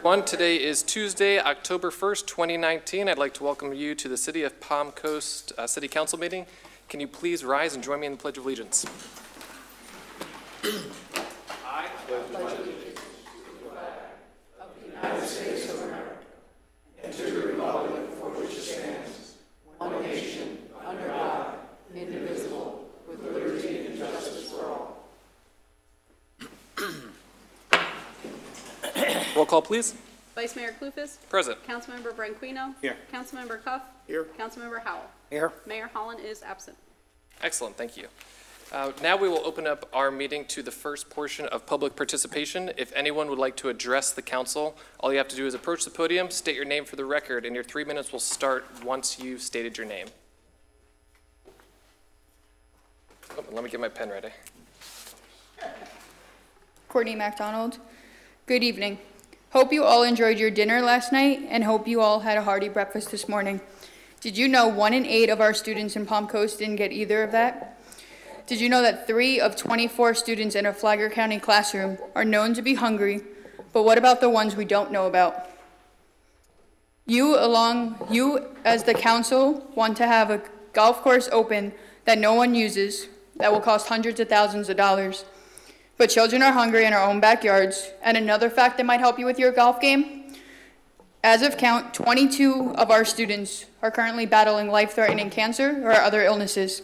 everyone. Today is Tuesday, October 1st, 2019. I'd like to welcome you to the City of Palm Coast City Council meeting. Can you please rise and join me in the Pledge of Allegiance? I pledge allegiance to the flag of the United States of America and to the republic for which it stands, one nation, under God, indivisible, with liberty and justice for all. Roll call, please. Vice Mayor Clufus. Present. Councilmember Branquinho. Here. Councilmember Cuff. Here. Councilmember Howell. Here. Mayor Holland is absent. Excellent, thank you. Now we will open up our meeting to the first portion of public participation. If anyone would like to address the council, all you have to do is approach the podium, state your name for the record, and your 3 minutes will start once you've stated your name. Oh, let me get my pen ready. Courtney MacDonald. Good evening. Hope you all enjoyed your dinner last night and hope you all had a hearty breakfast this morning. Did you know 1 in 8 of our students in Palm Coast didn't get either of that? Did you know that 3 of 24 students in a Flagler County classroom are known to be hungry, but what about the ones we don't know about? You as the council want to have a golf course open that no one uses that will cost hundreds of thousands of dollars. But children are hungry in our own backyards. And another fact that might help you with your golf game, as of count, 22 of our students are currently battling life-threatening cancer or other illnesses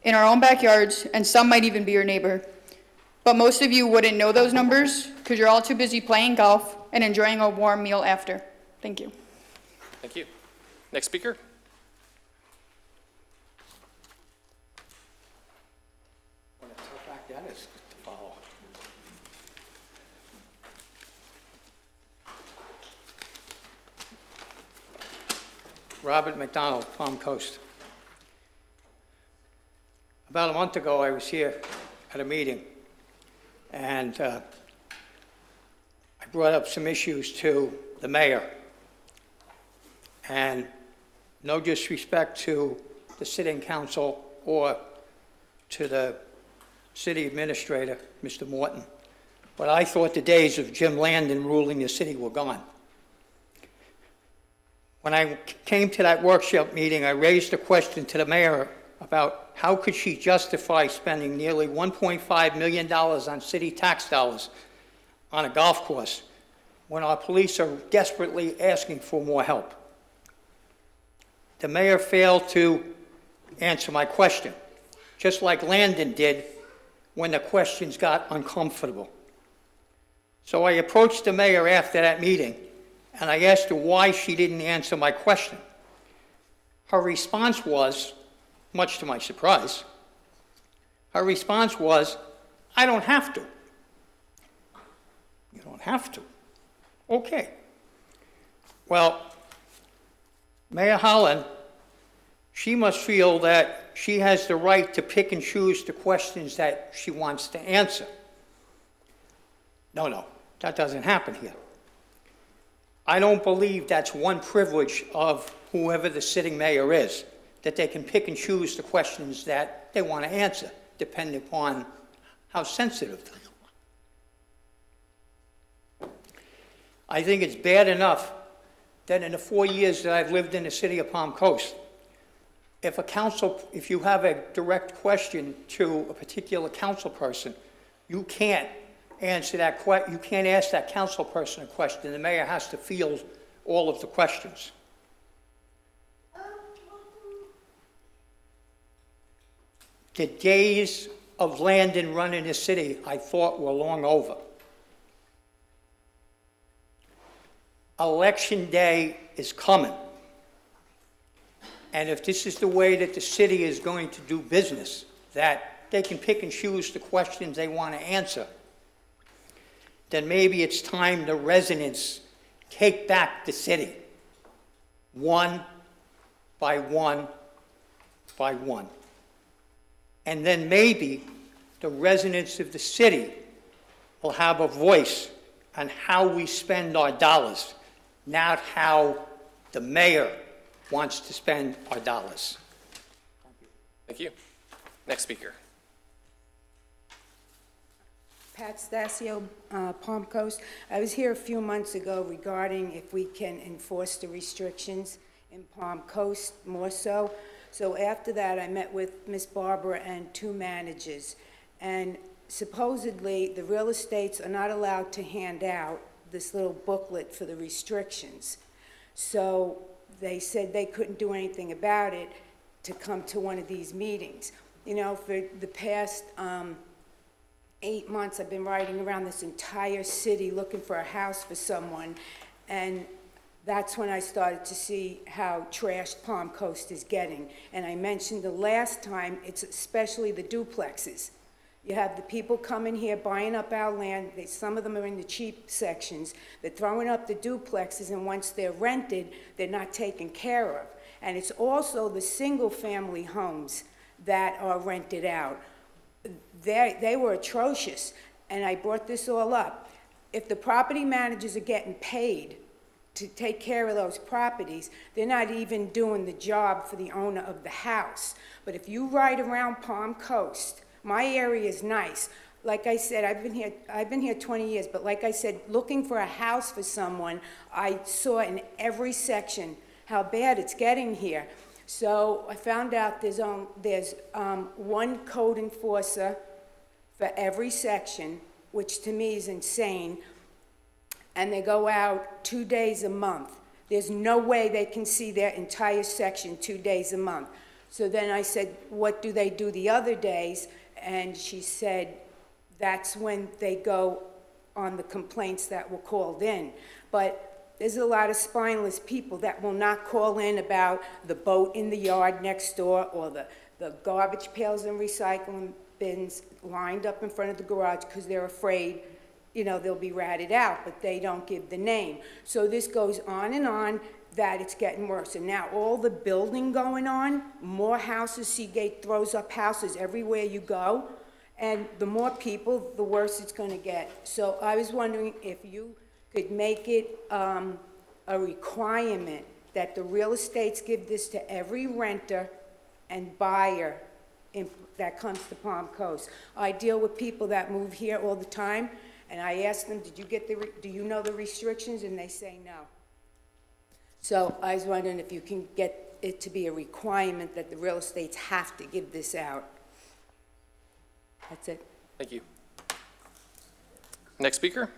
in our own backyards, and some might even be your neighbor. But most of you wouldn't know those numbers because you're all too busy playing golf and enjoying a warm meal after. Thank you. Thank you. Next speaker. What a tough act that is to follow. Robert McDonald, Palm Coast. About a month ago, I was here at a meeting, and I brought up some issues to the mayor. And no disrespect to the sitting council or to the city administrator, Mr. Morton, but I thought the days of Jim Landon ruling the city were gone. When I came to that workshop meeting, I raised a question to the mayor about how could she justify spending nearly $1.5 million on city tax dollars on a golf course when our police are desperately asking for more help. The mayor failed to answer my question, just like Landon did when the questions got uncomfortable. So I approached the mayor after that meeting, and I asked her why she didn't answer my question. Her response was, much to my surprise, her response was, I don't have to. You don't have to. Okay. Well, Mayor Holland, she must feel that she has the right to pick and choose the questions that she wants to answer. No, that doesn't happen here. I don't believe that's one privilege of whoever the sitting mayor is, that they can pick and choose the questions that they want to answer, depending upon how sensitive they are. I think it's bad enough that in the 4 years that I've lived in the city of Palm Coast, if you have a direct question to a particular council person, you can't answer that you can't ask that council person a question. The mayor has to field all of the questions. The days of Landon running the city, I thought, were long over. Election day is coming. And if this is the way that the city is going to do business, that they can pick and choose the questions they want to answer, then maybe it's time the residents take back the city, one by one by one. And then maybe the residents of the city will have a voice on how we spend our dollars, not how the mayor wants to spend our dollars. Thank you. Next speaker. Pat Stasio, Palm Coast. I was here a few months ago regarding if we can enforce the restrictions in Palm Coast more so. So after that, I met with Miss Barbara and 2 managers. And supposedly, the real estates are not allowed to hand out this little booklet for the restrictions. So they said they couldn't do anything about it to come to one of these meetings. You know, for the past 8 months, I've been riding around this entire city looking for a house for someone, and that's when I started to see how trashed Palm Coast is getting. And I mentioned the last time, it's especially the duplexes. You have the people coming here buying up our land. Some of them are in the cheap sections. They're throwing up the duplexes, and once they're rented, they're not taken care of. And it's also the single-family homes that are rented out. They were atrocious, and I brought this all up. If the property managers are getting paid to take care of those properties, they're not even doing the job for the owner of the house. But if you ride around Palm Coast, my area is nice. Like I said, I've been here 20 years, but like I said, looking for a house for someone, I saw in every section how bad it's getting here. So I found out there's one code enforcer for every section, which to me is insane, and they go out 2 days a month. There's no way they can see their entire section 2 days a month. So then I said, what do they do the other days? And she said, that's when they go on the complaints that were called in. But there's a lot of spineless people that will not call in about the boat in the yard next door or the garbage pails and recycling bins lined up in front of the garage because they're afraid, you know, they'll be ratted out, but they don't give the name. So this goes on, that it's getting worse. And now all the building going on, more houses, Seagate throws up houses everywhere you go, and the more people, the worse it's going to get. So I was wondering if you could make it a requirement that the real estates give this to every renter and buyer that comes to Palm Coast. I deal with people that move here all the time, and I ask them, do you know the restrictions? And they say no. So I was wondering if you can get it to be a requirement that the real estates have to give this out. That's it. Thank you. Next speaker.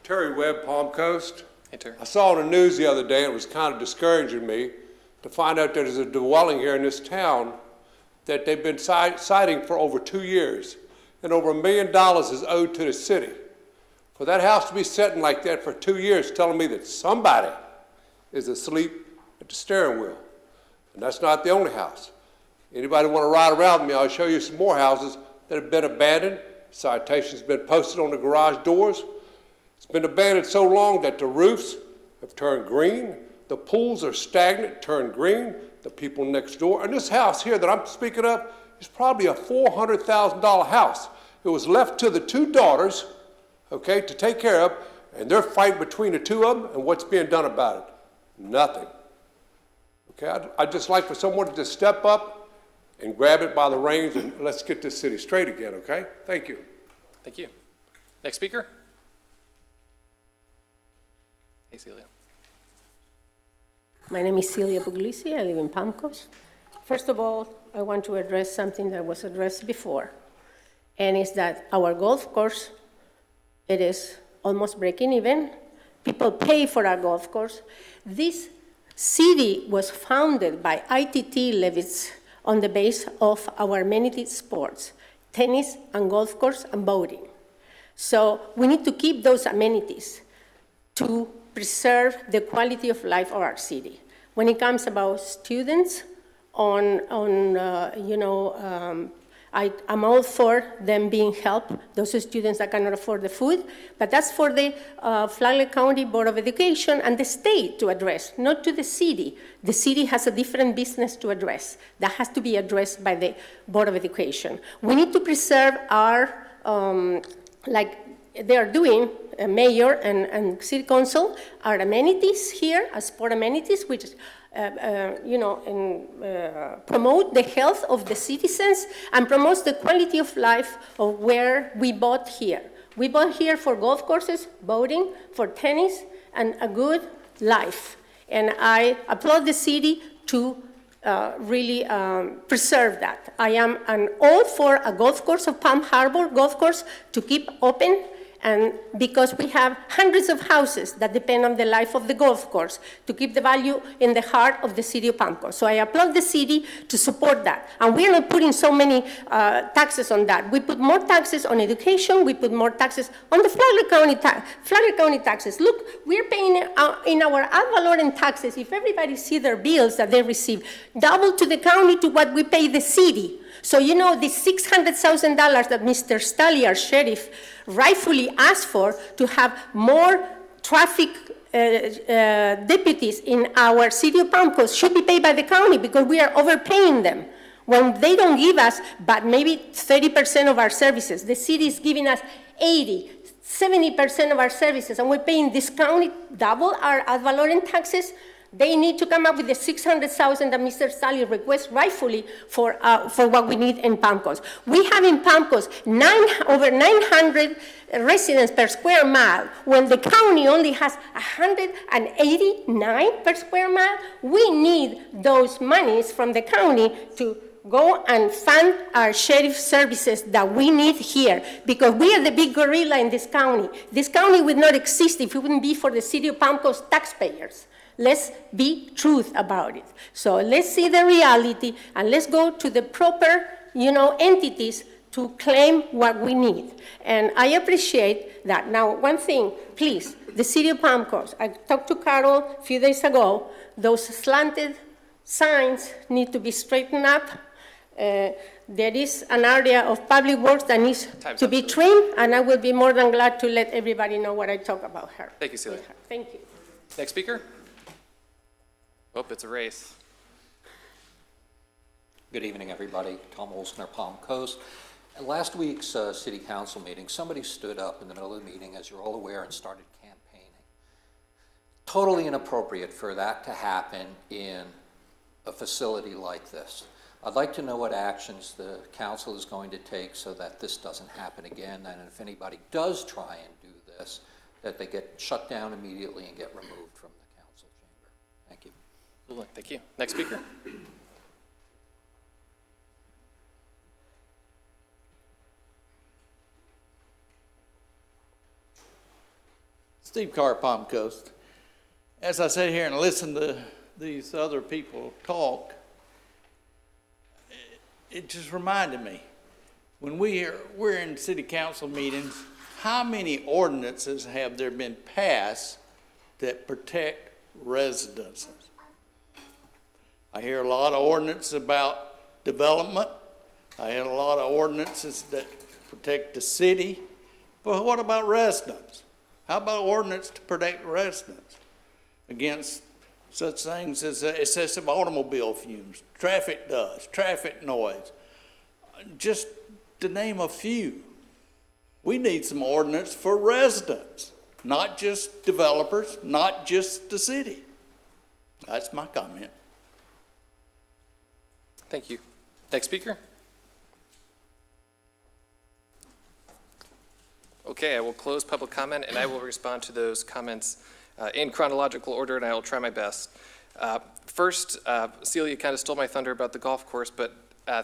Terry Webb, Palm Coast. Hey, Terry. I saw on the news the other day, and it was kind of discouraging me to find out there's a dwelling here in this town that they've been citing for over 2 years, and over $1 million is owed to the city. For that house to be sitting like that for 2 years telling me that somebody is asleep at the steering wheel. And that's not the only house. Anybody want to ride around with me, I'll show you some more houses that have been abandoned. Citations have been posted on the garage doors. It's been abandoned so long that the roofs have turned green, the pools are stagnant, turned green, the people next door. And this house here that I'm speaking of is probably a $400,000 house. It was left to the 2 daughters, okay, to take care of, and they're fighting between the 2 of them, and what's being done about it? Nothing. Okay, I'd just like for someone to just step up and grab it by the reins, and let's get this city straight again, okay? Thank you. Thank you. Next speaker. Hey, Celia. My name is Celia Puglisi. I live in Palm Coast. First of all, I want to address something that was addressed before, and it's that our golf course, it is almost breaking even. People pay for our golf course. This city was founded by ITT Levitz on the base of our amenity sports, tennis and golf course and boating. So we need to keep those amenities to preserve the quality of life of our city. When it comes about students, I'm all for them being helped, those students that cannot afford the food, but that's for the Flagler County Board of Education and the state to address, not to the city. The city has a different business to address. That has to be addressed by the Board of Education. We need to preserve our, like they are doing, mayor and city council, our amenities here, as sport amenities, which promote the health of the citizens and promotes the quality of life of where we bought here. We bought here for golf courses, boating, for tennis, and a good life. And I applaud the city to really preserve that. I am all for a golf course of Palm Harbor Golf Course to keep open, and because we have hundreds of houses that depend on the life of the golf course to keep the value in the heart of the city of Palm Coast. So I applaud the city to support that. And we're not putting so many taxes on that. We put more taxes on education. We put more taxes on the Flagler County taxes. Look, we're paying in our ad valorem taxes, if everybody see their bills that they receive, double to the county to what we pay the city. So you know the $600,000 that Mr. Staley, our sheriff, rightfully asked for to have more traffic deputies in our city of Palm Coast should be paid by the county because we are overpaying them. When they don't give us but maybe 30% of our services, the city is giving us 80, 70% of our services, and we're paying this county double our ad valorem taxes. They need to come up with the $600,000 that Mr. Staley requests rightfully for what we need in Palm Coast. We have in Palm Coast over 900 residents per square mile. When the county only has 189 per square mile, we need those monies from the county to go and fund our sheriff services that we need here, because we are the big gorilla in this county. This county would not exist if it wouldn't be for the city of Palm Coast taxpayers. Let's be truth about it. So let's see the reality and let's go to the proper, entities to claim what we need. And I appreciate that. Now, one thing, please, the city of Palm Coast. I talked to Carol a few days ago. Those slanted signs need to be straightened up. There is an area of public works that needs to be trimmed, and I will be more than glad to let everybody know what I talk about her. Thank you, Celia. Thank you. Next speaker. Oh, it's a race. Good evening, everybody. Tom Olsner, Palm Coast. At last week's city council meeting, somebody stood up in the middle of the meeting, as you're all aware, and started campaigning. Totally inappropriate for that to happen in a facility like this. I'd like to know what actions the council is going to take so that this doesn't happen again, and if anybody does try and do this, that they get shut down immediately and get removed from the council chamber. Thank you. Thank you. Next speaker. Steve Carr, Palm Coast. As I sit here and listen to these other people talk, it just reminded me, when we're in city council meetings, how many ordinances have there been passed that protect residences? I hear a lot of ordinances about development. I hear a lot of ordinances that protect the city. But what about residents? How about ordinance to protect residents against such things as excessive automobile fumes, traffic dust, traffic noise? Just to name a few. We need some ordinance for residents, not just developers, not just the city. That's my comment. Thank you. Next speaker. Okay, I will close public comment, and I will respond to those comments in chronological order, and I will try my best. First, Celia kind of stole my thunder about the golf course, but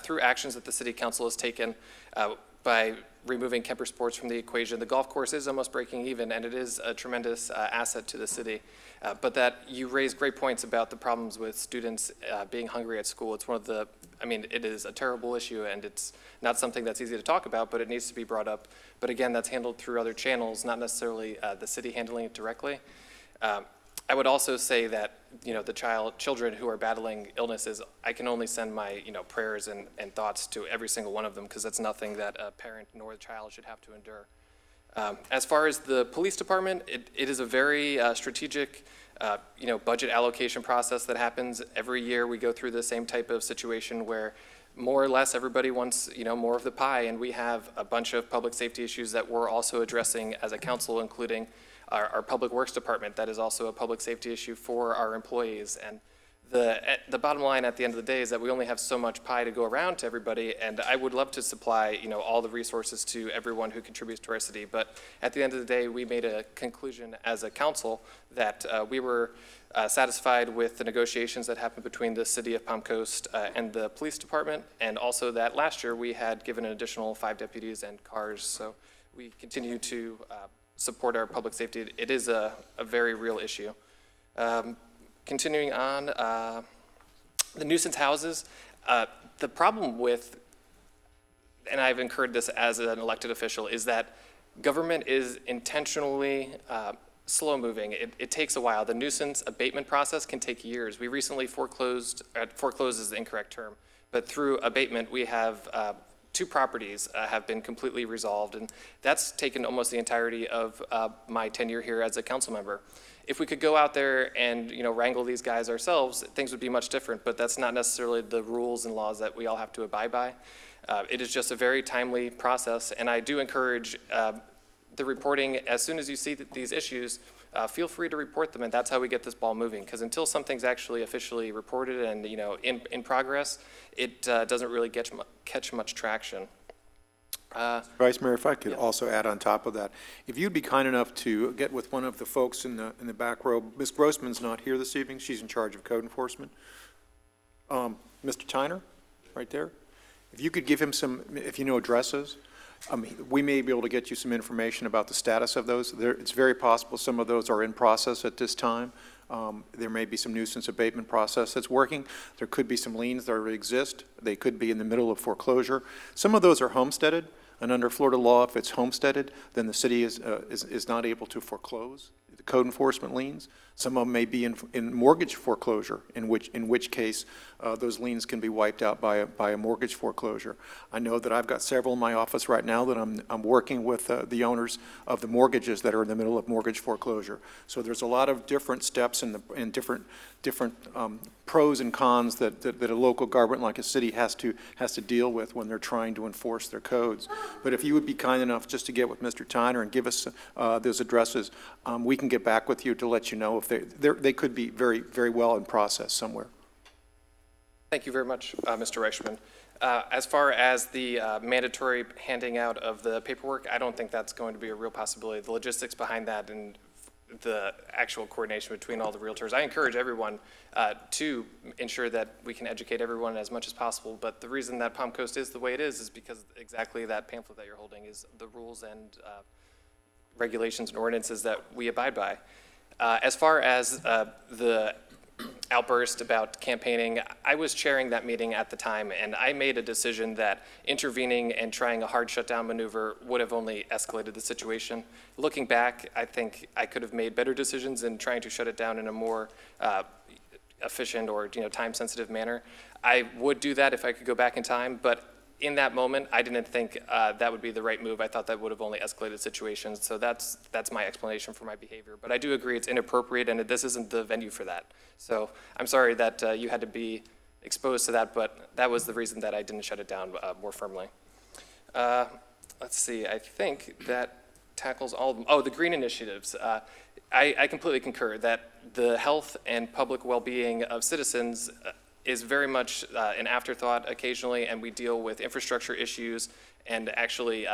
through actions that the city council has taken by removing Kemper Sports from the equation, the golf course is almost breaking even, and it is a tremendous asset to the city. But that you raise great points about the problems with students being hungry at school. It's one of the, it is a terrible issue, and it's not something that's easy to talk about, but it needs to be brought up. But again, that's handled through other channels, not necessarily the city handling it directly. I would also say that, the children who are battling illnesses, I can only send my, prayers and thoughts to every single one of them, because that's nothing that a parent nor the child should have to endure. As far as the police department, it is a very strategic, budget allocation process that happens every year. We go through the same type of situation where more or less everybody wants, more of the pie, and we have a bunch of public safety issues that we're also addressing as a council, including our public works department. That is also a public safety issue for our employees, and the bottom line at the end of the day is that we only have so much pie to go around to everybody, and I would love to supply, all the resources to everyone who contributes to our city. But at the end of the day, we made a conclusion as a council that we were satisfied with the negotiations that happened between the city of Palm Coast and the police department, and also that last year we had given an additional 5 deputies and cars. So we continue to support our public safety. It is a very real issue. Continuing on, the nuisance houses, the problem with, and I've incurred this as an elected official, is that government is intentionally slow-moving. It takes a while. The nuisance abatement process can take years. We recently foreclosed is the incorrect term, but through abatement, we have 2 properties have been completely resolved, and that's taken almost the entirety of my tenure here as a council member. If we could go out there and wrangle these guys ourselves, things would be much different, but that's not necessarily the rules and laws that we all have to abide by. It is just a very timely process, and I do encourage the reporting. As soon as you see these issues, feel free to report them, and that's how we get this ball moving, because until something's actually officially reported and in progress, it doesn't really catch much traction. Vice Mayor, if I could also add on top of that, if you'd be kind enough to get with one of the folks in the back row. Ms. Grossman's not here this evening. She's in charge of code enforcement. Mr. Tyner, right there. If you could give him some, if you know addresses, we may be able to get you some information about the status of those. It's very possible some of those are in process at this time. There may be some nuisance abatement process that's working. There could be some liens that already exist. They could be in the middle of foreclosure. Some of those are homesteaded, and under Florida law, if it's homesteaded, then the city is not able to foreclose the code enforcement liens. Some of them may be in mortgage foreclosure, in which case those liens can be wiped out by a mortgage foreclosure. I know that I've got several in my office right now that I'm working with the owners of the mortgages that are in the middle of mortgage foreclosure. So there's a lot of different steps and different pros and cons that a local government like a city has to deal with when they're trying to enforce their codes. But if you would be kind enough just to get with Mr. Tyner and give us those addresses, we can get back with you to let you know if they could be very, very well in process somewhere. Thank you very much, Mr. Reichman. As far as the mandatory handing out of the paperwork, I don't think that's going to be a real possibility. The logistics behind that and the actual coordination between all the realtors, I encourage everyone to ensure that we can educate everyone as much as possible. But the reason that Palm Coast is the way it is because exactly that pamphlet that you're holding is the rules and regulations and ordinances that we abide by. As far as the outburst about campaigning, I was chairing that meeting at the time, and I made a decision that intervening and trying a hard shutdown maneuver would have only escalated the situation. Looking back, I think I could have made better decisions in trying to shut it down in a more efficient or time-sensitive manner. I would do that if I could go back in time, but in that moment, I didn't think that would be the right move. I thought that would have only escalated situations. So that's my explanation for my behavior. But I do agree it's inappropriate, and this isn't the venue for that. So I'm sorry that you had to be exposed to that, but that was the reason that I didn't shut it down more firmly. Let's see. I think that tackles all of them. Oh, the green initiatives. I completely concur that the health and public well-being of citizens is very much an afterthought occasionally, and we deal with infrastructure issues and actually,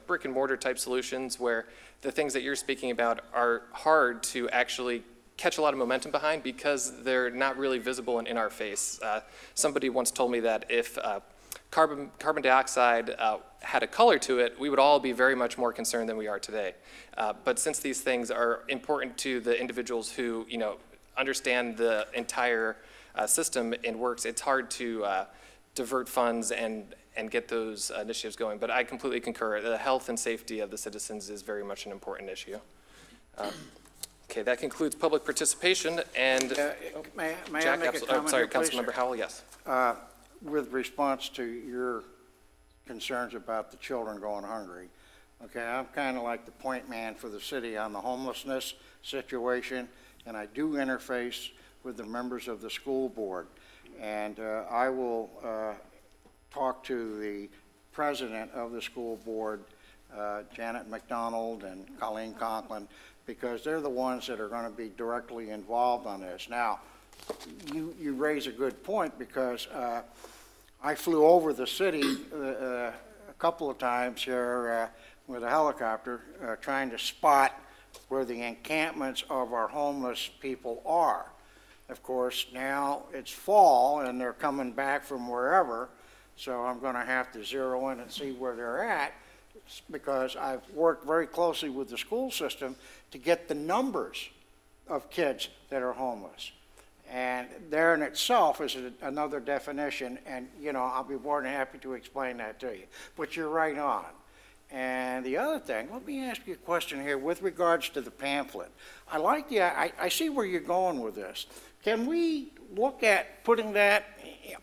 brick and mortar type solutions where the things that you're speaking about are hard to actually catch a lot of momentum behind because they're not really visible and in our face. Somebody once told me that if carbon dioxide had a color to it, we would all be very much more concerned than we are today. But since these things are important to the individuals who, understand the entire system and works, it's hard to divert funds and get those initiatives going. But I completely concur. The health and safety of the citizens is very much an important issue. Okay, that concludes public participation. And may Jack, I make a comment sorry, here, please? Councilmember Howell, yes. With response to your concerns about the children going hungry, okay, I'm kind of like the point man for the city on the homelessness situation, and I do interface with the members of the school board. And I will talk to the president of the school board, Janet McDonald and Colleen Conklin, because they're the ones that are going to be directly involved on this. Now, you raise a good point, because I flew over the city a couple of times here with a helicopter, trying to spot where the encampments of our homeless people are. Of course, now it's fall and they're coming back from wherever, so I'm going to have to zero in and see where they're at, because I've worked very closely with the school system to get the numbers of kids that are homeless. And there in itself is another definition, and, you know, I'll be more than happy to explain that to you. But you're right on. And the other thing, let me ask you a question here with regards to the pamphlet. I see where you're going with this. Can we look at putting that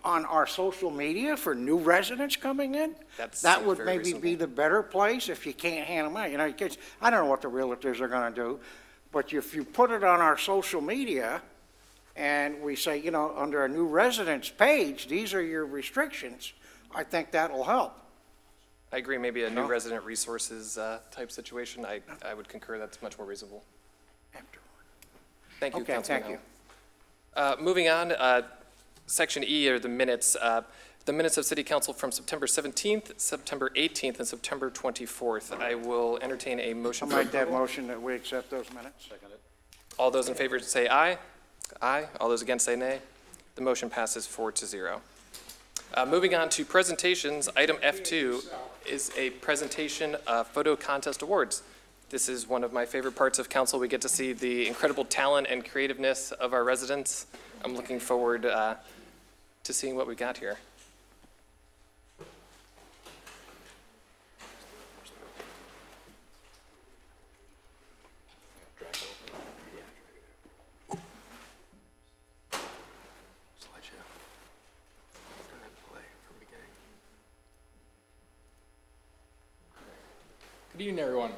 on our social media for new residents coming in? That would maybe be the better place if you can't hand them out. You know, I don't know what the realtors are going to do, but if you put it on our social media and we say, you know, under a new residents page, these are your restrictions, I think that'll help. I agree, maybe a new resident resources type situation. I would concur that's much more reasonable. Thank you, Okay, Councilman thank you. Howell. Moving on, Section E are the minutes. The minutes of City Council from September 17th, September 18th, and September 24th. I will entertain a motion I'll for make that approval. motion that we accept those minutes. All those in favor say aye. Aye. All those against say nay. The motion passes 4-0. Moving on to presentations, item F2 is a presentation of photo contest awards. This is one of my favorite parts of council. We get to see the incredible talent and creativeness of our residents. I'm looking forward to seeing what we got here. Good evening, everyone.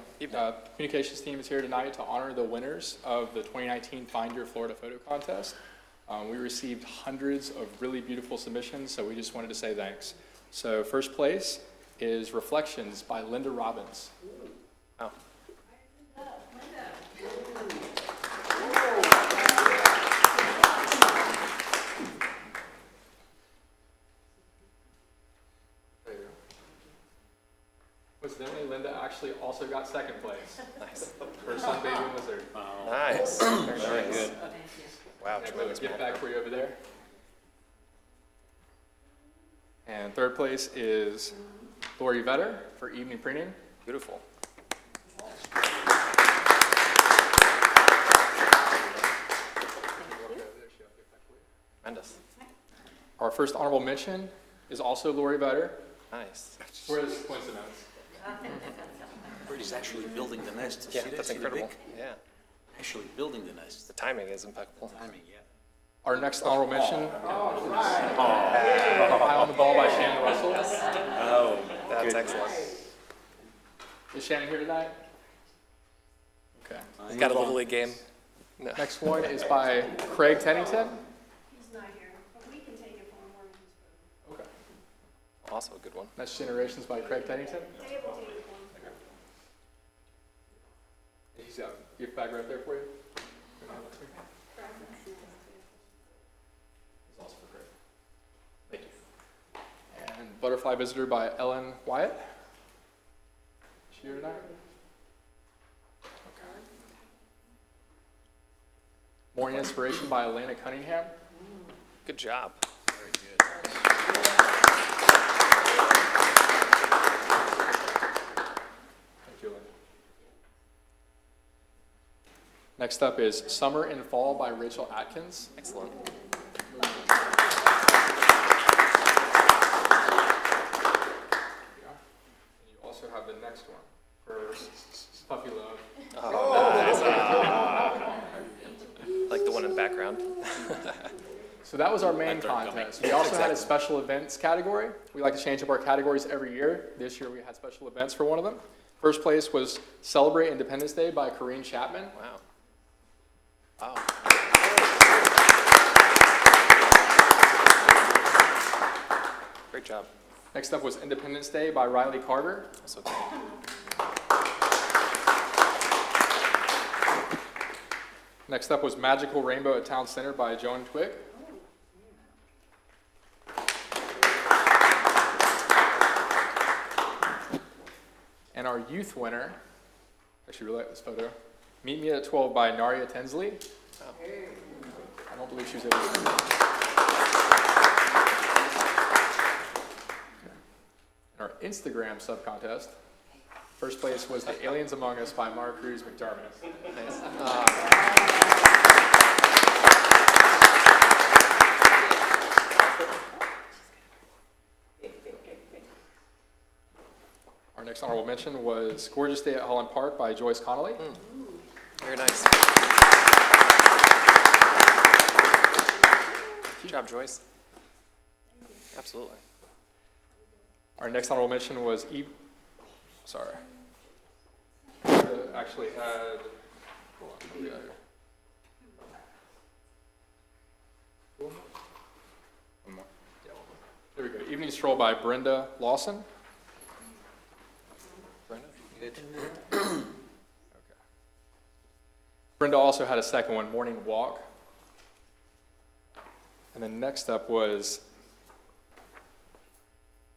Communications team is here tonight to honor the winners of the 2019 Find Your Florida Photo Contest. We received hundreds of really beautiful submissions, so we just wanted to say thanks. So first place is Reflections by Linda Robbins. Oh. Coincidentally, Linda actually also got second place. Nice. Her sunbathing lizard. Nice. Very nice. Wow, And I tremendous. have a gift bag for you over there. And third place is Lori Vetter for evening printing. Beautiful. Tremendous. Our first honorable mention is also Lori Vetter. Nice. Where's coincidence? Birdie's actually building the nest. Yeah, See that? that's See the incredible. beak? Yeah. Actually building the nest. The timing is impeccable. Timing, yeah. Our next honorable mention is High on the Ball by Shannon Russell. Oh, that's excellent. Is Shannon here tonight? Okay. He's got a little league game. No. Next one is by Craig Tennington. He's not here, but we can take it from the morning. Okay. Also a good one. Next Generations by Craig Tennington. He's got a gift bag right there for you. It's also for Craig. Thank you. And Butterfly Visitor by Ellen Wyatt. Is she here tonight? Okay. Morning Inspiration by Elena Cunningham. Good job. Very good. Thank you, Elena. Next up is Summer and Fall by Rachel Atkins. Excellent. And you also have the next one for Puppy Love. Oh, nice. Like the one in the background. So that was our main contest. We also had a special events category. We like to change up our categories every year. This year we had special events for one of them. First place was Celebrate Independence Day by Corinne Chapman. Wow. Wow. Great job. Next up was Independence Day by Riley Carter. Also great. Next up was Magical Rainbow at Town Center by Joan Twig. And our youth winner, I actually really like this photo, Meet Me at 12 by Naria Tinsley. I don't believe she was able to do that. In our Instagram sub-contest, first place was The Aliens Among Us by Mara Cruz McDermott. Nice. Our next honorable mention was Gorgeous Day at Holland Park by Joyce Connolly. Very nice. Good job, Joyce. Absolutely. Our next honorable mention was actually had, hold on, what do we got here? One more. Yeah, there we go. Evening Stroll by Brenda Lawson. Brenda, good. Okay. Brenda also had a second one, Morning Walk. And then next up was,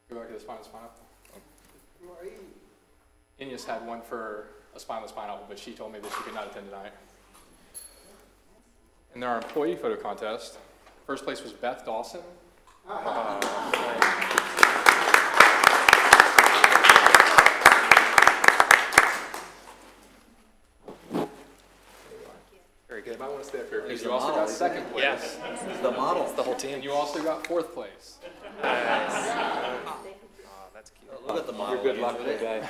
go back to the spinal. Ines had one for a spinal, but she told me that she could not attend tonight. And then our employee photo contest, first place was Beth Dawson. Very good. You might want to stay up here because you also got second place. Yes. The model. It's the whole team. And you also got fourth place. Nice. Oh, that's cute. Look at the model. Good luck today.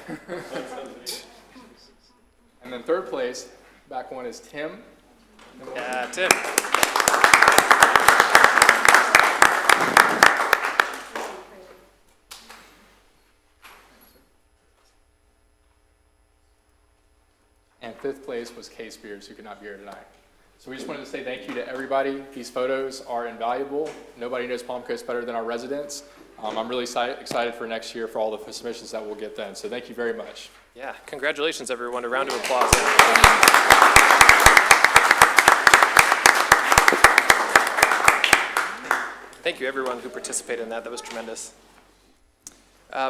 And then third place, back one is Tim. Yeah, Tim. And fifth place was Kay Spears, who could not be here tonight. So we just wanted to say thank you to everybody. These photos are invaluable. Nobody knows Palm Coast better than our residents. I'm really excited for next year for all the submissions that we'll get then. So thank you very much. Yeah, congratulations, everyone. A round of applause. Thank you, everyone who participated in that. That was tremendous.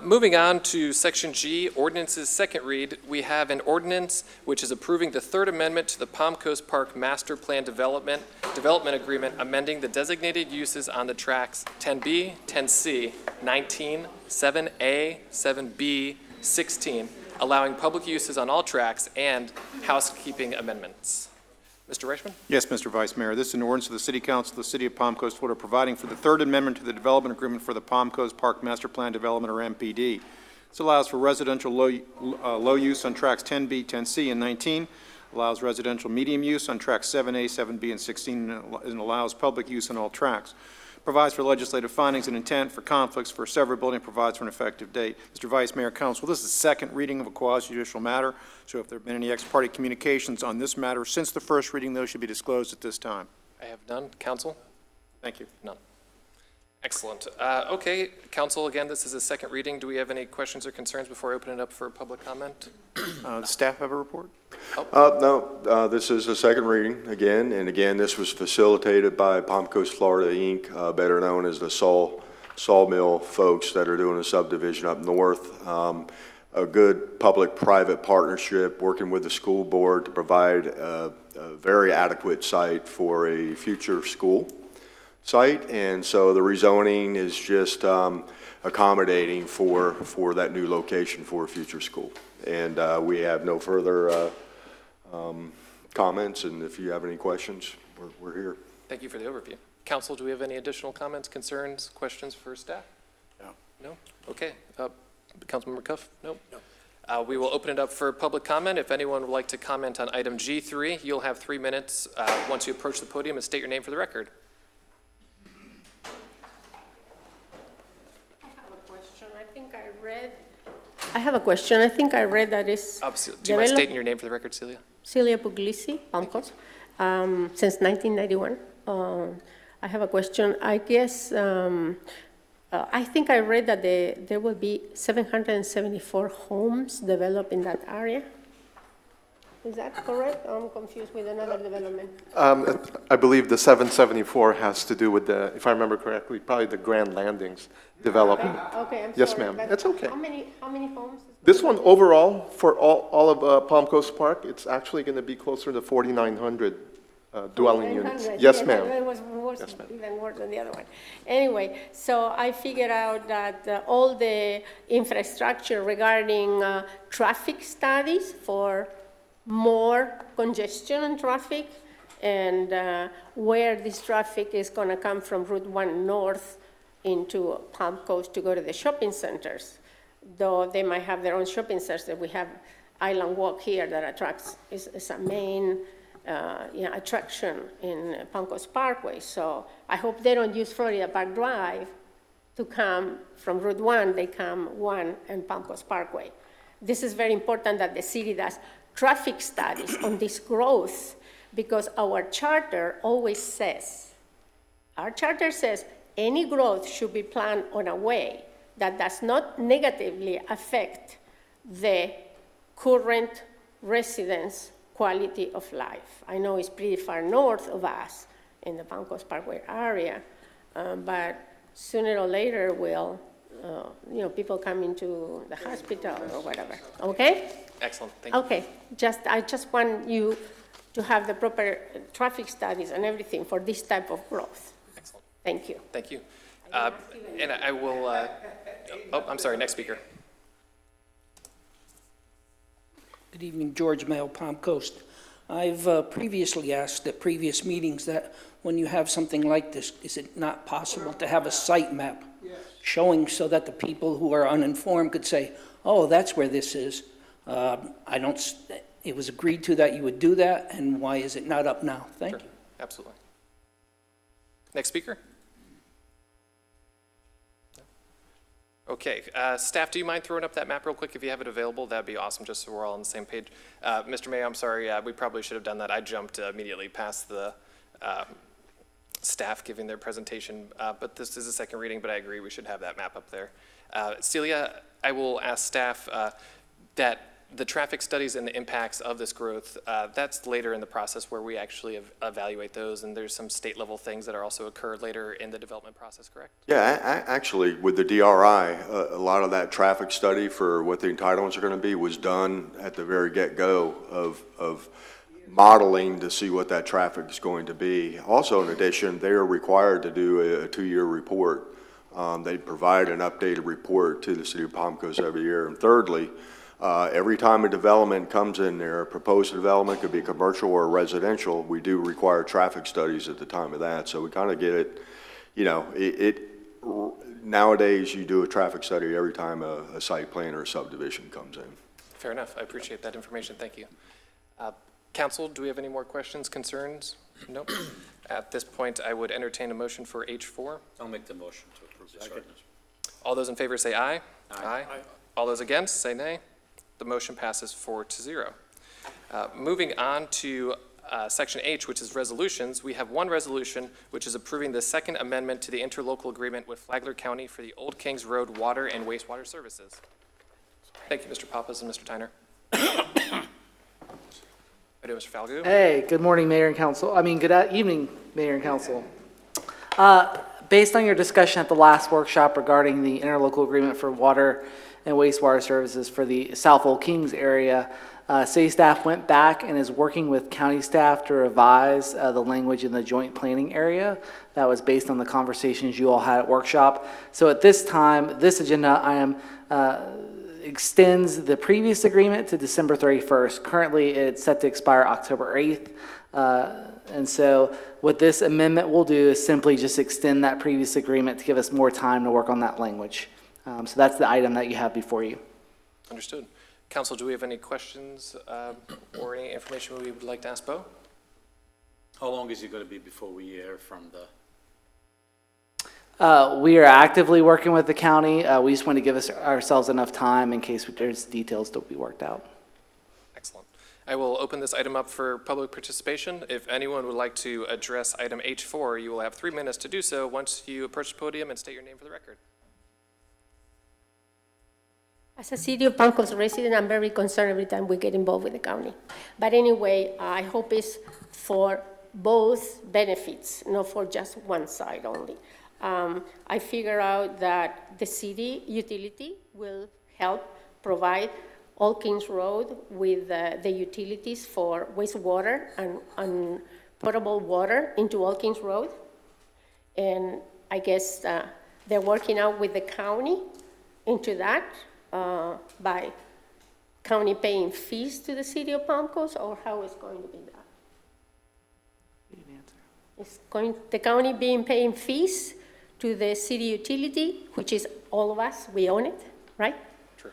Moving on to Section G, Ordinances Second Read, we have an ordinance which is approving the Third Amendment to the Palm Coast Park Master Plan Development Agreement, amending the designated uses on the tracks 10B, 10C, 19, 7A, 7B, 16, allowing public uses on all tracks, and housekeeping amendments. Mr. Reichman? Yes, Mr. Vice Mayor. This is an ordinance of the City Council of the City of Palm Coast, Florida, providing for the Third Amendment to the Development Agreement for the Palm Coast Park Master Plan Development, or MPD. This allows for residential low use on tracks 10B, 10C, and 19, allows residential medium use on tracks 7A, 7B, and 16, and allows public use on all tracks. Provides for legislative findings and intent, for conflicts, for severability, and provides for an effective date. Mr. Vice Mayor, Council, this is the second reading of a quasi-judicial matter, so if there have been any ex-parte communications on this matter since the first reading, those should be disclosed at this time. I have none. Council? Thank you. None. Excellent. Okay, Council, again, this is a second reading. Do we have any questions or concerns before I open it up for public comment? The staff have a report? No, this is a second reading again, and again, this was facilitated by Palm Coast Florida, Inc., better known as the Sawmill folks that are doing a subdivision up north. A good public-private partnership, working with the school board to provide a very adequate site for a future school site, and so the rezoning is just accommodating for that new location for a future school. And we have no further comments, and if you have any questions, we're here. Thank you for the overview. Council, do we have any additional comments, concerns, questions for staff? No. No? Okay. Councilmember Cuff? Nope. No. We will open it up for public comment. If anyone would like to comment on item G3, you'll have 3 minutes once you approach the podium, and state your name for the record. I have a question. I think I read that is. Do you mind stating your name for the record, Celia? Celia Puglisi, Palm Coast, since 1991. I have a question. I guess, I think I read that there will be 774 homes developed in that area. Is that correct? I'm confused with another development. I believe the 774 has to do with the, if I remember correctly, probably the Grand Landings development. Okay, I'm sorry. Yes, ma'am. but That's okay. How many homes? This one overall, for all of Palm Coast Park, it's actually going to be closer to 4,900 dwelling units. 900. Yes, ma'am. That was even worse than the other one. Anyway, so I figured out that all the infrastructure regarding traffic studies for more congestion and traffic, and where this traffic is going to come from Route 1 north into Palm Coast to go to the shopping centers. Though they might have their own shopping centers, that we have Island Walk here that attracts, is a main attraction in Palm Coast Parkway. So I hope they don't use Florida Park Drive to come from Route 1, they come 1 and Palm Coast Parkway. This is very important that the city does traffic studies on this growth, because our charter always says, any growth should be planned on a way that does not negatively affect the current residents' quality of life. I know it's pretty far north of us in the Palm Coast Parkway area, but sooner or later will, people come into the hospital or whatever, okay? Excellent, thank you. Okay, I just want you to have the proper traffic studies and everything for this type of growth. Excellent. Thank you. Thank you. And I will, I'm sorry, next speaker. Good evening, George Mayo, Palm Coast. I've previously asked at previous meetings that when you have something like this, is it not possible to have a site map showing so that the people who are uninformed could say, oh, that's where this is. It was agreed to that you would do that, and why is it not up now? Thank you. Absolutely. Next speaker. Okay, staff, do you mind throwing up that map real quick if you have it available? That'd be awesome, just so we're all on the same page. Mr. Mayo, I'm sorry, we probably should have done that. I jumped immediately past the staff giving their presentation, but this is a second reading, but I agree we should have that map up there. Celia, I will ask staff that the traffic studies and the impacts of this growth, that's later in the process where we actually evaluate those, and there's some state level things that are also occurred later in the development process, correct? Yeah, actually, with the DRI, a lot of that traffic study for what the entitlements are going to be was done at the very get-go of modeling to see what that traffic is going to be. Also, in addition, they are required to do a 2-year report. They provide an updated report to the city of Palm Coast every year. And thirdly, every time a development comes in there, a proposed development could be commercial or residential, we do require traffic studies at the time of that. So we kind of get it, nowadays you do a traffic study every time a site plan or a subdivision comes in. Fair enough, I appreciate that information, thank you. Council, do we have any more questions, concerns? Nope. At this point, I would entertain a motion for H4. I'll make the motion to approve this ordinance. All those in favor say aye. Aye. All those against say nay. The motion passes 4-0. Moving on to Section H, which is resolutions, we have one resolution, which is approving the second amendment to the interlocal agreement with Flagler County for the Old Kings Road water and wastewater services. Thank you, Mr. Pappas and Mr. Tyner. How do you, Mr. Falgout? Hey, good morning, Mayor and Council. Good evening, Mayor and Council. Based on your discussion at the last workshop regarding the interlocal agreement for water and wastewater services for the South Old Kings area, city staff went back and is working with county staff to revise the language in the joint planning area. That was based on the conversations you all had at workshop. So at this time, this agenda item extends the previous agreement to December 31st. Currently, it's set to expire October 8th. And so what this amendment will do is simply just extend that previous agreement to give us more time to work on that language. So that's the item that you have before you. Understood. Council, do we have any questions or any information we would like to ask Bo? How long is it going to be before we hear from the? We are actively working with the county. We just want to give ourselves enough time in case there's details to be worked out. Excellent. I will open this item up for public participation. If anyone would like to address item H4, you will have 3 minutes to do so once you approach the podium and state your name for the record. As a city of Palm Coast resident, I'm very concerned every time we get involved with the county. But anyway, I hope it's for both benefits, not for just one side only. I figure out that the city utility will help provide Old Kings Road with the utilities for wastewater and potable water into Old Kings Road. And I guess they're working out with the county into that by county paying fees to the city of Palm Coast, or how is going to be that? Is the county paying fees to the city utility, which is all of us, we own it, right? True.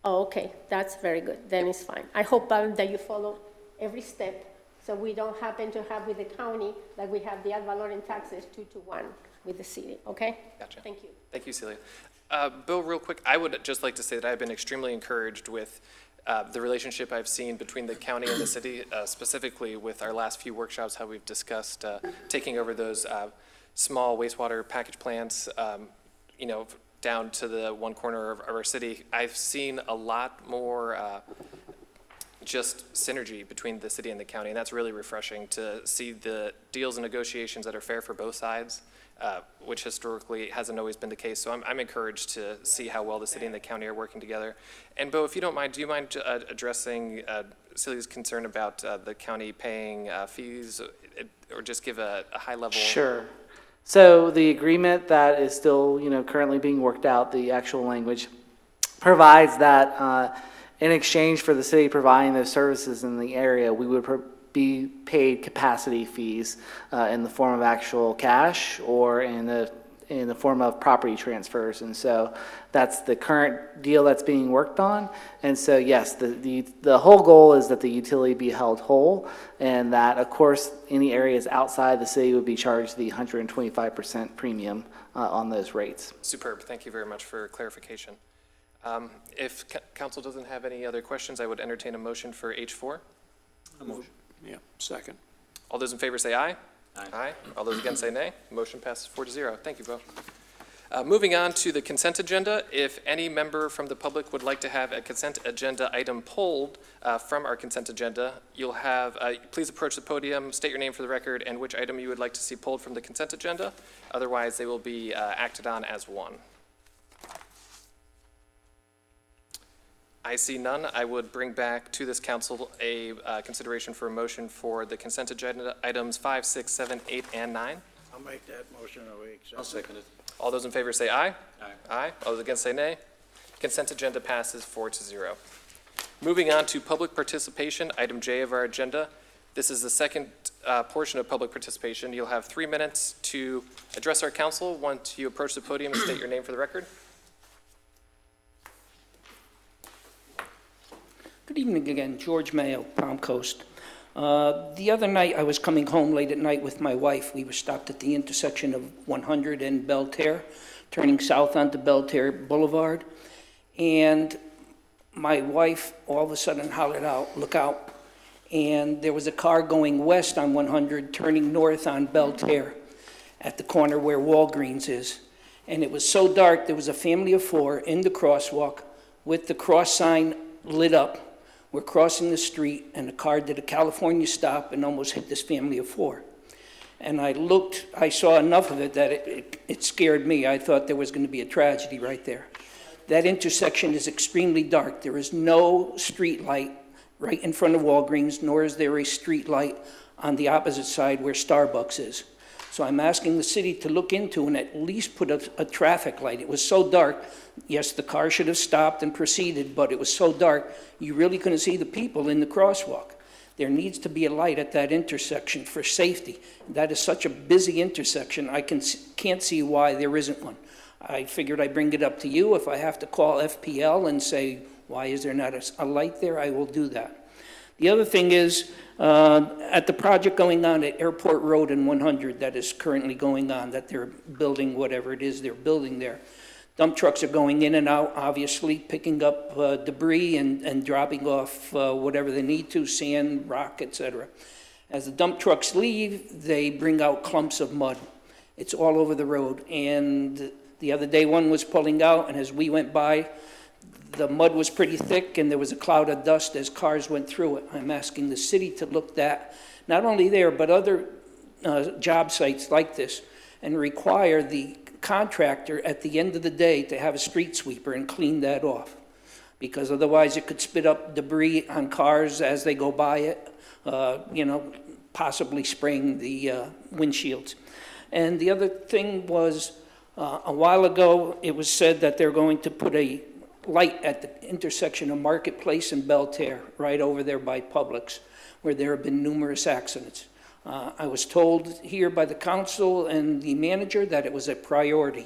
Oh, okay, that's very good, then it's fine. I hope that you follow every step, so we don't happen to have with the county, like we have the ad valorem taxes 2-to-1 with the city, okay? Gotcha. Thank you. Thank you, Celia. Bill, real quick, I would just like to say that I've been extremely encouraged with the relationship I've seen between the county and the city, specifically with our last few workshops, how we've discussed taking over those small wastewater package plants, down to the one corner of our city. I've seen a lot more just synergy between the city and the county, and that's really refreshing to see the deals and negotiations that are fair for both sides, which historically hasn't always been the case. So I'm encouraged to see how well the city and the county are working together. And Bo, if you don't mind, do you mind addressing Celia's concern about the county paying fees, or just give a high level? Sure. So the agreement that is still, currently being worked out, the actual language, provides that in exchange for the city providing those services in the area, we would be paid capacity fees in the form of actual cash or in the form of property transfers. And so that's the current deal that's being worked on. And so yes, the whole goal is that the utility be held whole, and that of course any areas outside the city would be charged the 125% premium on those rates. Superb. Thank you very much for clarification. If council doesn't have any other questions, I would entertain a motion for H4. A motion. Yeah, second. All those in favor say aye. Aye. All those against say nay. Motion passes 4-0. Thank you, Bo. Moving on to the consent agenda. If any member from the public would like to have a consent agenda item pulled from our consent agenda, you'll have, please approach the podium, state your name for the record, and which item you would like to see pulled from the consent agenda. Otherwise, they will be acted on as one. I see none. I would bring back to this council a consideration for a motion for the consent agenda items 5, 6, 7, 8, and 9. I'll make that motion that we accept. I'll second it. All those in favor say aye. Aye. Aye. All those against say nay. Consent agenda passes 4-0. Moving on to public participation, item J of our agenda. This is the second portion of public participation. You'll have 3 minutes to address our council once you approach the podium and state your name for the record. Good evening again, George Mayo, Palm Coast. The other night, I was coming home late at night with my wife. We were stopped at the intersection of 100 and Belterre, turning south onto Belterre Boulevard. And my wife all of a sudden hollered out, "Look out." And there was a car going west on 100, turning north on Belterre at the corner where Walgreens is. And it was so dark, there was a family of 4 in the crosswalk with the cross sign lit up. We're crossing the street, and the car did a California stop and almost hit this family of 4. And I saw enough of it that it scared me. I thought there was going to be a tragedy right there. That intersection is extremely dark. There is no street light right in front of Walgreens, nor is there a street light on the opposite side where Starbucks is. So I'm asking the city to look into and at least put a traffic light. It was so dark. Yes, the car should have stopped and proceeded, but it was so dark, you really couldn't see the people in the crosswalk. There needs to be a light at that intersection for safety. That is such a busy intersection, I can't see why there isn't one. I figured I'd bring it up to you. If I have to call FPL and say, why is there not a light there, I will do that. The other thing is, at the project going on at Airport Road and 100 that is currently going on, that they're building whatever it is they're building there, dump trucks are going in and out, obviously, picking up debris and dropping off whatever they need to, sand, rock, etc. As the dump trucks leave, they bring out clumps of mud. It's all over the road. And the other day, one was pulling out, and as we went by, the mud was pretty thick and there was a cloud of dust as cars went through it. I'm asking the city to look at, not only there, but other job sites like this, and require the contractor at the end of the day to have a street sweeper and clean that off. Because otherwise it could spit up debris on cars as they go by it, possibly spraying the windshields. And the other thing was, a while ago, it was said that they're going to put a light at the intersection of Marketplace and Belterre, right over there by Publix, where there have been numerous accidents. I was told here by the council and the manager that it was a priority.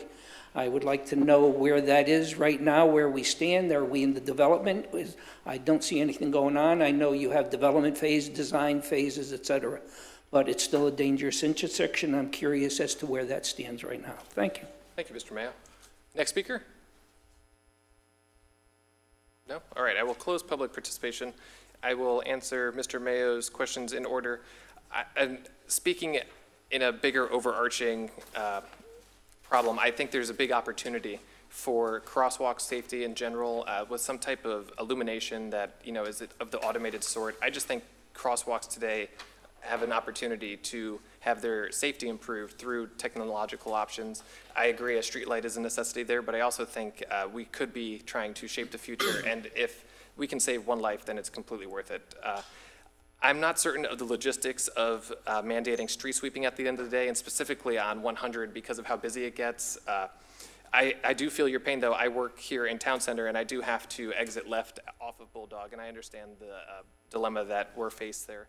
I would like to know where that is right now, where we stand. Are we in the development? I don't see anything going on. I know you have development phase, design phases, et cetera, but it's still a dangerous intersection. I'm curious as to where that stands right now. Thank you. Thank you, Mr. Mayo. Next speaker? No? All right, I will close public participation. I will answer Mr. Mayo's questions in order. And speaking in a bigger overarching problem, I think there's a big opportunity for crosswalk safety in general with some type of illumination that, is of the automated sort. I just think crosswalks today have an opportunity to have their safety improved through technological options. I agree a street light is a necessity there, but I also think we could be trying to shape the future, and if we can save one life, then it's completely worth it. I'm not certain of the logistics of mandating street sweeping at the end of the day, and specifically on 100 because of how busy it gets. I do feel your pain, though. I work here in Town Center, and I do have to exit left off of Bulldog, and I understand the dilemma that we're faced there.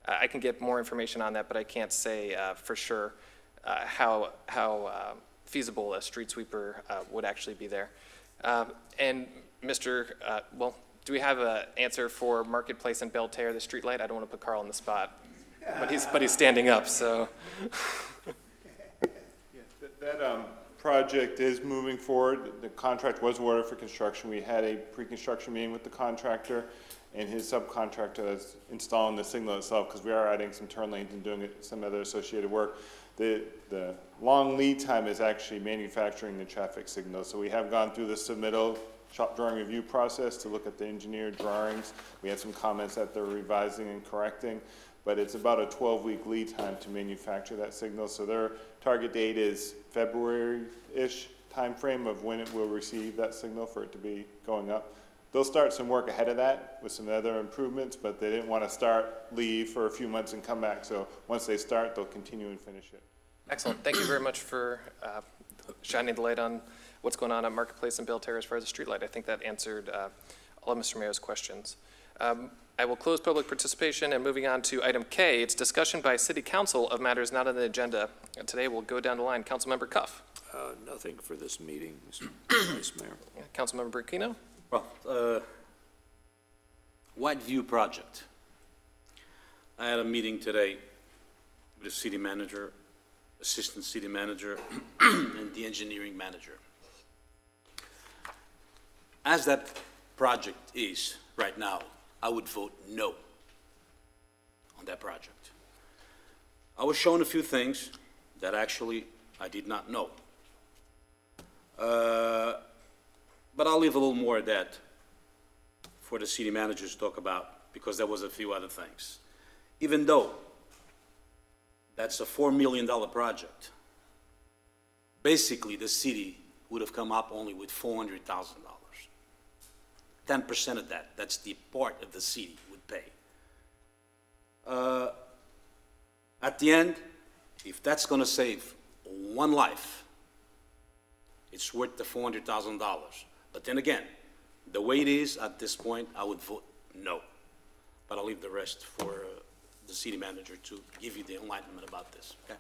I can get more information on that, but I can't say for sure how feasible a street sweeper would actually be there. And Mr., do we have an answer for Marketplace and Belterre, the street light? I don't want to put Carl on the spot, but he's standing up, so. That project is moving forward. The contract was awarded for construction. We had a pre-construction meeting with the contractor and his subcontractor that's installing the signal itself, because we are adding some turn lanes and doing some other associated work. The long lead time is actually manufacturing the traffic signal. So we have gone through the submittal shop drawing review process to look at the engineered drawings. We had some comments that they're revising and correcting, but it's about a 12-week lead time to manufacture that signal. So their target date is February-ish timeframe of when it will receive that signal for it to be going up. They'll start some work ahead of that with some other improvements, but they didn't want to leave for a few months and come back. So once they start, they'll continue and finish it. Excellent. Thank you very much for shining the light on what's going on at Marketplace and Belterre as far as the streetlight. I think that answered all of Mr. Mayo's questions. I will close public participation, and moving on to item K, it's discussion by City Council of matters not on the agenda. And today we'll go down the line. Councilmember Cuff. Nothing for this meeting, Mr. Vice Mayor. Councilmember Branquinho. Well, Whiteview project. I had a meeting today with the city manager, assistant city manager, and the engineering manager. As that project is right now, I would vote no on that project. I was shown a few things that actually I did not know. But I'll leave a little more of that for the city managers to talk about, because there was a few other things. Even though that's a $4 million project, basically the city would have come up only with $400,000. 10% of that, that's the part of the city would pay. At the end, if that's going to save one life, it's worth the $400,000. But then again, the way it is at this point, I would vote no. But I'll leave the rest for the city manager to give you the enlightenment about this, okay?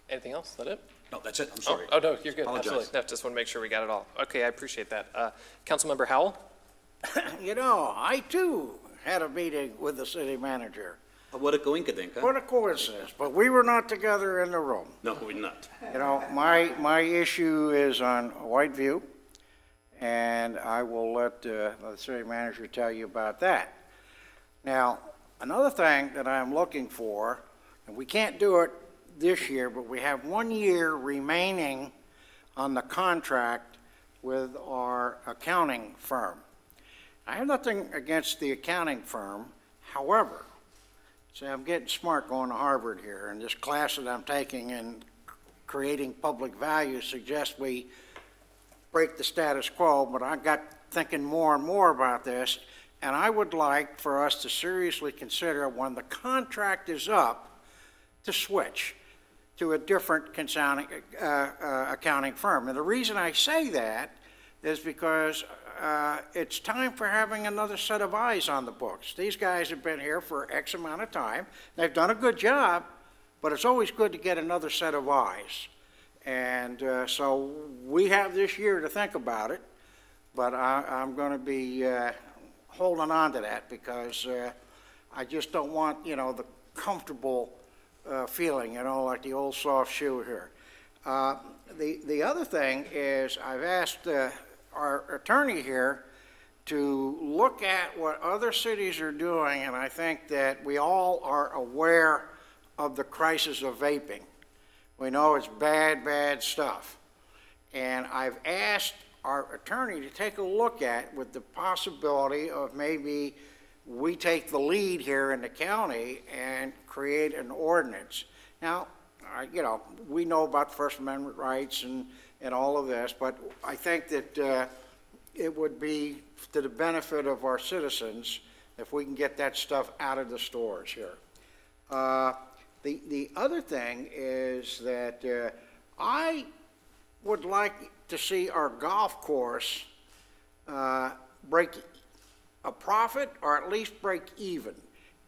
Anything else? Is that it? No, that's it. I'm sorry. Oh, no, you're good. Apologize. Absolutely. No, just want to make sure we got it all. Okay, I appreciate that. Councilmember Howell? You know, I too had a meeting with the city manager. What a coincidence, huh? What a coincidence, but we were not together in the room. No, we're not. You know, my issue is on Whiteview, and I will let the city manager tell you about that. Now, another thing that I'm looking for, and we can't do it this year, but we have 1 year remaining on the contract with our accounting firm. I have nothing against the accounting firm. However, see, I'm getting smart going to Harvard here, and this class that I'm taking in creating public value suggests we break the status quo, but I got thinking more and more about this, and I would like for us to seriously consider when the contract is up to switch to a different accounting firm. And the reason I say that is because it's time for having another set of eyes on the books. These guys have been here for X amount of time. They've done a good job, but it's always good to get another set of eyes. And so we have this year to think about it, but I'm going to be holding on to that because I just don't want, the comfortable feeling, like the old soft shoe here. The other thing is I've asked our attorney here to look at what other cities are doing, and I think that we all are aware of the crisis of vaping. We know it's bad, bad stuff. And I've asked our attorney to take a look at with the possibility of maybe we take the lead here in the county and create an ordinance. Now, we know about First Amendment rights and all of this, but I think that it would be to the benefit of our citizens if we can get that stuff out of the stores here. The other thing is that I would like to see our golf course break a profit or at least break even.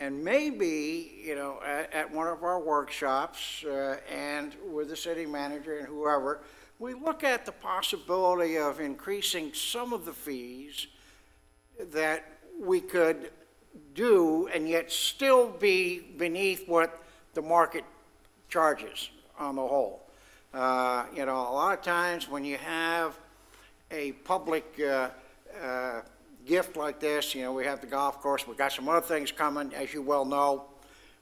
And maybe, at one of our workshops and with the city manager and whoever, we look at the possibility of increasing some of the fees that we could do and yet still be beneath what the market charges on the whole. A lot of times when you have a public gift like this, we have the golf course, we've got some other things coming, as you well know,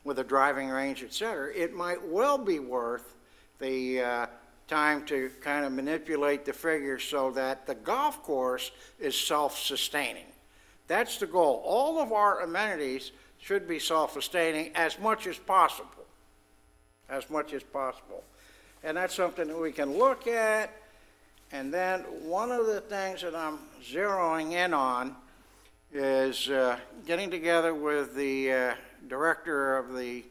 with the driving range, et cetera, it might well be worth the time to kind of manipulate the figures so that the golf course is self-sustaining. That's the goal. All of our amenities should be self-sustaining as much as possible. As much as possible. And that's something that we can look at. And then one of the things that I'm zeroing in on is getting together with the director of the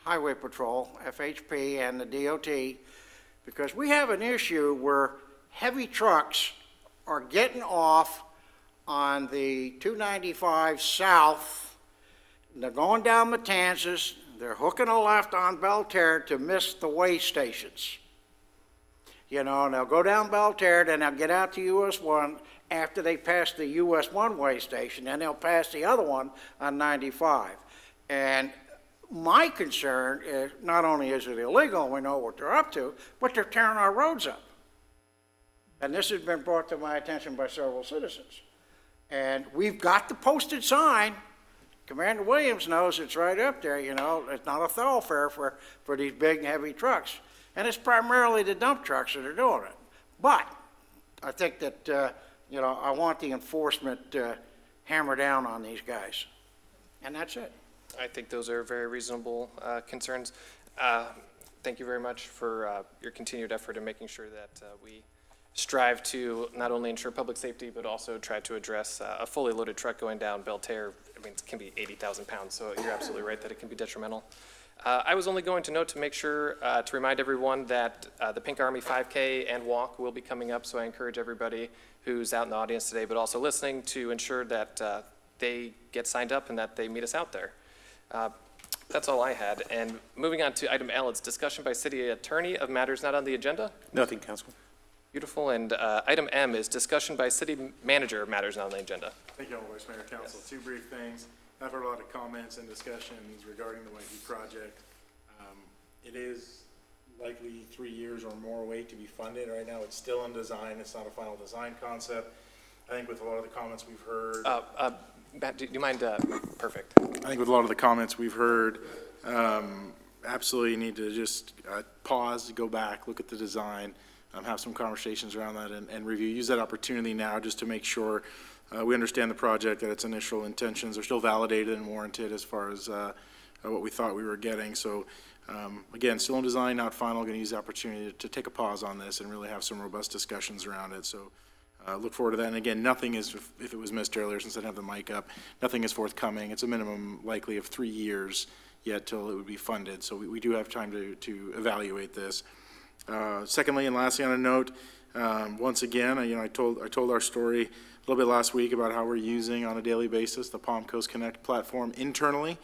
Highway Patrol, FHP, and the DOT, because we have an issue where heavy trucks are getting off on the 295 south, and they're going down Matanzas, they're hooking a left on Belterre to miss the way stations. And they'll go down Belterre, then they'll get out to US 1 after they pass the US 1 way station, and they'll pass the other one on 95. And my concern is not only is it illegal, we know what they're up to, but they're tearing our roads up. And this has been brought to my attention by several citizens. And we've got the posted sign. Commander Williams knows it's right up there, it's not a thoroughfare for these big and heavy trucks. And it's primarily the dump trucks that are doing it. But I think that, I want the enforcement hammer down on these guys. And that's it. I think those are very reasonable concerns. Thank you very much for your continued effort in making sure that we strive to not only ensure public safety, but also try to address a fully loaded truck going down Belterre. It can be 80,000 pounds, so you're absolutely right that it can be detrimental. I was only going to note to make sure to remind everyone that the Pink Army 5K and walk will be coming up, so I encourage everybody who's out in the audience today, but also listening, to ensure that they get signed up and that they meet us out there. That's all I had. And moving on to item L, it's discussion by city attorney of matters not on the agenda. Nothing, Councilman. Beautiful. And item M is discussion by city manager of matters not on the agenda. Thank you, Vice Mayor, Council. Yes. Two brief things. I've heard a lot of comments and discussions regarding the Whiteview project. It is likely 3 years or more away to be funded. Right now, it's still in design. It's not a final design concept. I think with a lot of the comments we've heard. Matt, do you mind? Perfect. I think with a lot of the comments we've heard, absolutely need to just pause, go back, look at the design. have some conversations around that and review, use that opportunity now just to make sure we understand the project, that its initial intentions are still validated and warranted as far as what we thought we were getting. So again, still in design, not final, going to use the opportunity to take a pause on this and really have some robust discussions around it. So look forward to that. And again, nothing is, if it was missed earlier since I didn't have the mic up, nothing is forthcoming. It's a minimum likely of 3 years yet till it would be funded. So we do have time to evaluate this. Secondly, and lastly on a note, once again, I told our story a little bit last week about how we're using on a daily basis the Palm Coast Connect platform internally.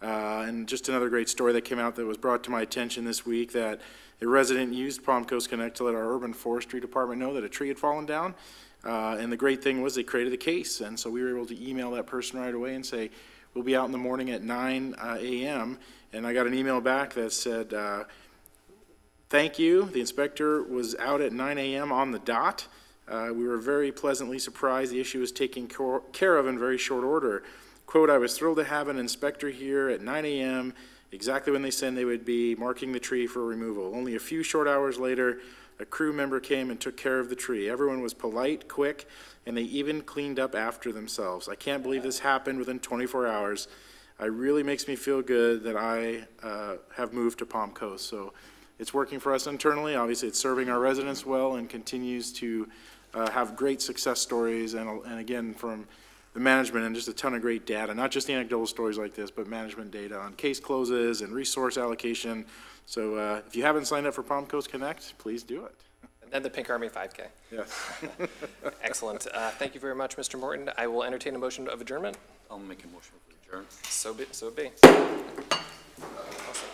And just another great story that came out that was brought to my attention this week, that a resident used Palm Coast Connect to let our urban forestry department know that a tree had fallen down. And the great thing was they created a case. And so we were able to email that person right away and say, we'll be out in the morning at 9 a.m. And I got an email back that said, thank you. The inspector was out at 9 a.m. on the dot. We were very pleasantly surprised the issue was taken care of in very short order. Quote, I was thrilled to have an inspector here at 9 a.m., exactly when they said they would be marking the tree for removal. Only a few short hours later, a crew member came and took care of the tree. Everyone was polite, quick, and they even cleaned up after themselves. I can't believe this happened within 24 hours. It really makes me feel good that I have moved to Palm Coast. So it's working for us internally. Obviously, it's serving our residents well and continues to have great success stories. And again, from the management and just a ton of great data, not just the anecdotal stories like this, but management data on case closes and resource allocation. So if you haven't signed up for Palm Coast Connect, please do it. And then the Pink Army 5K. Yes. Excellent. Thank you very much, Mr. Morton. I will entertain a motion of adjournment. I'll make a motion for adjourn. So be. Awesome.